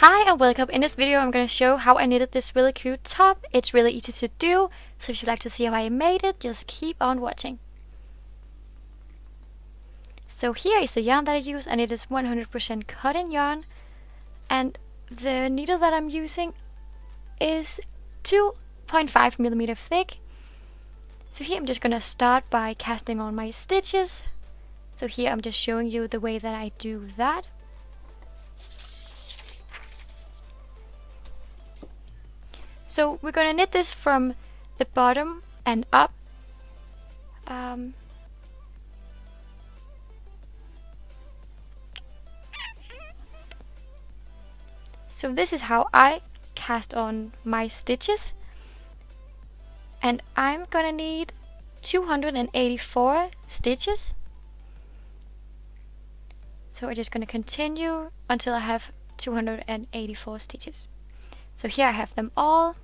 Hi and welcome. In this video I'm going to show how I knitted this really cute top. It's really easy to do, so if you'd like to see how I made it, just keep on watching. So here is the yarn that I use, and it is 100% cotton yarn, and the needle that I'm using is 2.5mm thick. So here I'm just going to start by casting on my stitches. So here I'm just showing you the way that I do that. So we're going to knit this from the bottom and up. So this is how I cast on my stitches. And I'm going to need 284 stitches. So I'm just going to continue until I have 284 stitches. So here I have them all,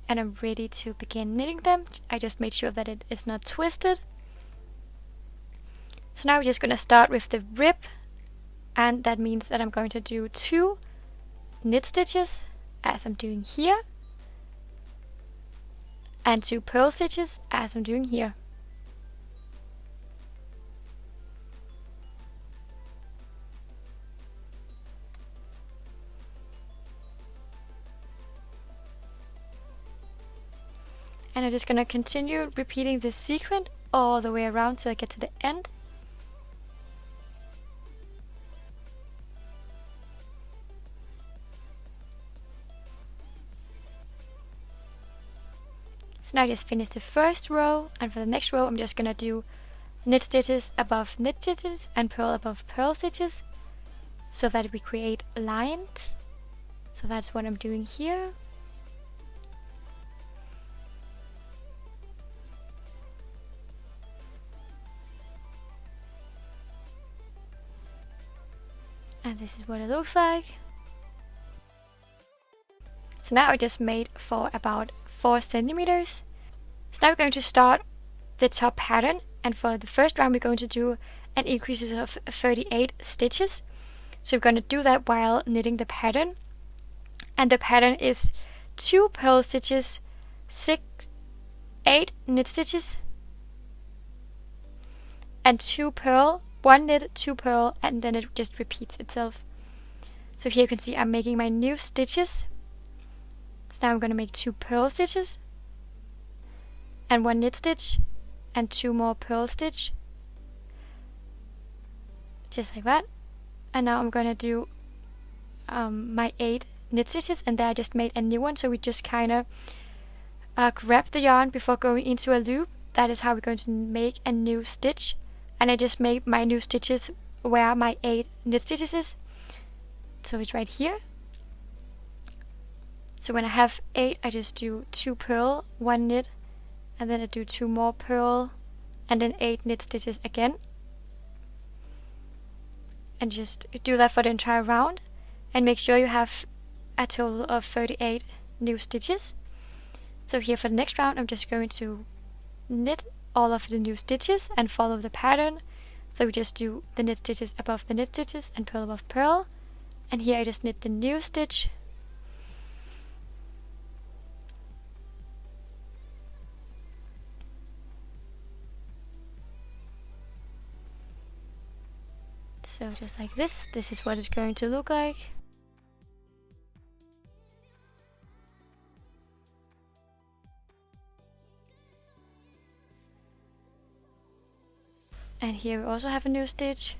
and I'm ready to begin knitting them. I just made sure that it is not twisted. So now we're just going to start with the rib, and that means that I'm going to do 2 knit stitches as I'm doing here, and 2 purl stitches as I'm doing here. And I'm just going to continue repeating this sequence all the way around till I get to the end. So now I just finished the first row, and for the next row I'm just going to do knit stitches above knit stitches and purl above purl stitches, so that we create lines. So that's what I'm doing here. And this is what it looks like. So now I just made for about 4 centimeters. So now we're going to start the top pattern, and for the first round we're going to do an increase of 38 stitches. So we're going to do that while knitting the pattern. And the pattern is 2 purl stitches, 8 knit stitches, and 2 purl, 1 knit, 2 purl, and then it just repeats itself. So here you can see I'm making my new stitches. So now I'm going to make 2 purl stitches, and 1 knit stitch, and 2 more purl stitch, just like that. And now I'm going to do my 8 knit stitches, and there I just made a new one. So we just kind of grab the yarn before going into a loop. That is how we're going to make a new stitch. And I just made my new stitches where my 8 knit stitches is. So it's right here. So when I have 8, I just do 2 purl, 1 knit, and then I do 2 more purl, and then 8 knit stitches again. And just do that for the entire round, and make sure you have a total of 38 new stitches. So here for the next round I'm just going to knit all of the new stitches and follow the pattern. So we just do the knit stitches above the knit stitches and purl above purl. And here I just knit the new stitch. So just like this is what it's going to look like. And here we also have a new stitch.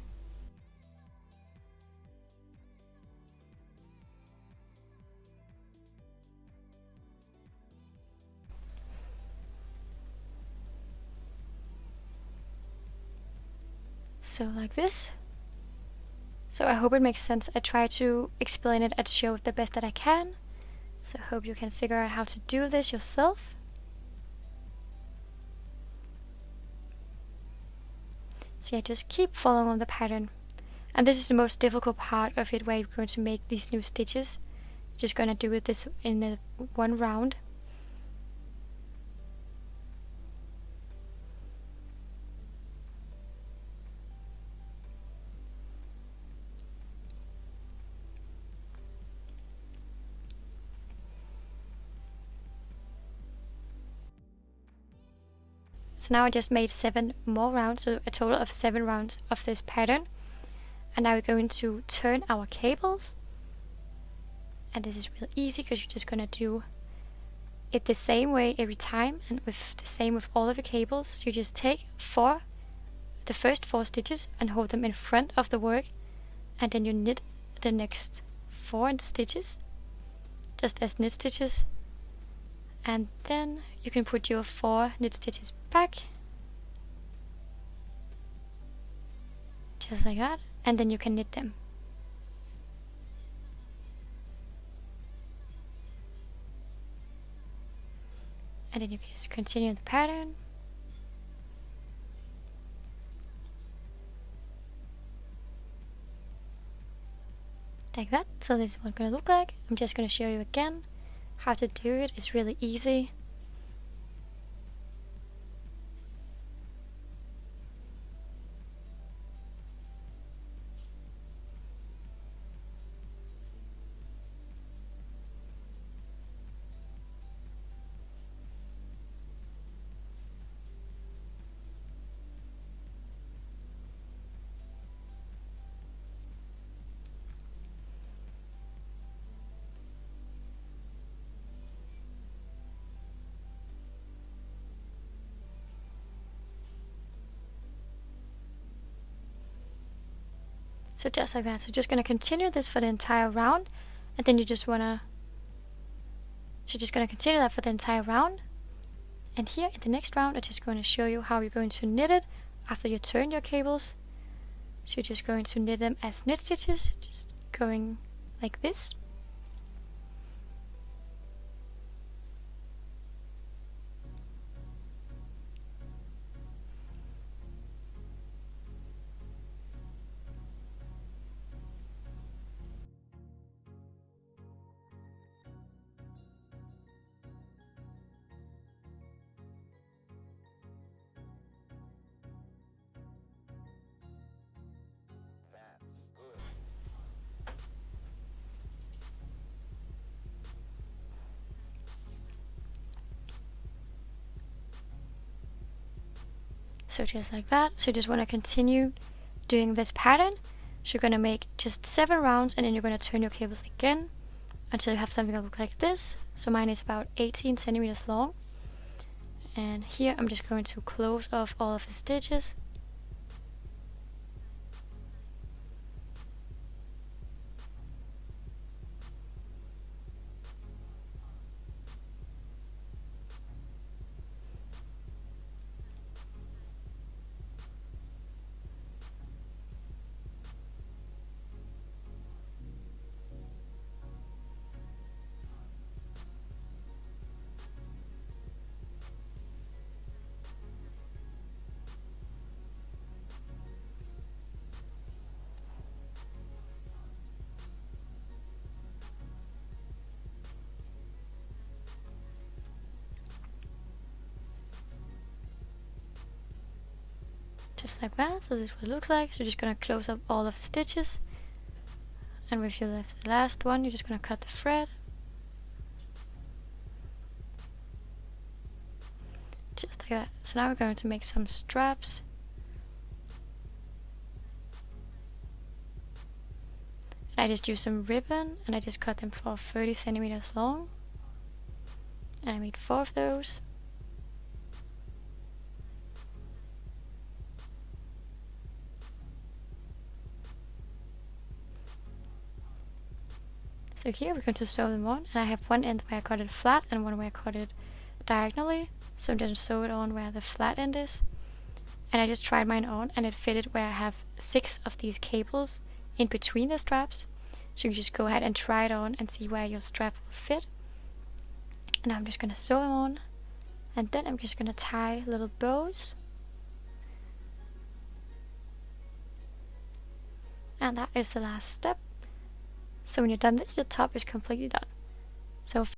So like this. So I hope it makes sense. I try to explain it and show it the best that I can. So I hope you can figure out how to do this yourself. So yeah, just keep following on the pattern. And this is the most difficult part of it, where you're going to make these new stitches. Just gonna do it this in one round. So now I just made 7 more rounds, so a total of 7 rounds of this pattern. And now we're going to turn our cables. And this is really easy because you're just gonna do it the same way every time, and with the same with all of the cables. So you just take the first 4 stitches and hold them in front of the work, and then you knit the next 4 stitches just as knit stitches, and then you can put your 4 knit stitches back just like that, and then you can knit them. And then you can just continue the pattern. Like that. So this is what it's going to look like. I'm just going to show you again how to do it. It's really easy. So just like that. So just going to continue this for the entire round, and then you just want to, so just going to continue that for the entire round. And here in the next round, I'm just going to show you how you're going to knit it after you turn your cables. So you're just going to knit them as knit stitches, just going like this. So just like that. So you just want to continue doing this pattern. So you're going to make just 7 rounds, and then you're going to turn your cables again until you have something that looks like this. So mine is about 18 centimeters long. And here I'm just going to close off all of the stitches. Just like that. So this is what it looks like. So you're just going to close up all of the stitches, and with your last one, you're just going to cut the thread. Just like that. So now we're going to make some straps. And I just used some ribbon, and I just cut them for 30 centimeters long. And I made 4 of those. So here we're going to sew them on, and I have one end where I cut it flat and one where I cut it diagonally. So I'm going to sew it on where the flat end is. And I just tried mine on, and it fitted where I have 6 of these cables in between the straps. So you just go ahead and try it on and see where your strap will fit. And I'm just going to sew them on, and then I'm just going to tie little bows. And that is the last step. So when you're done this, the top is completely done. So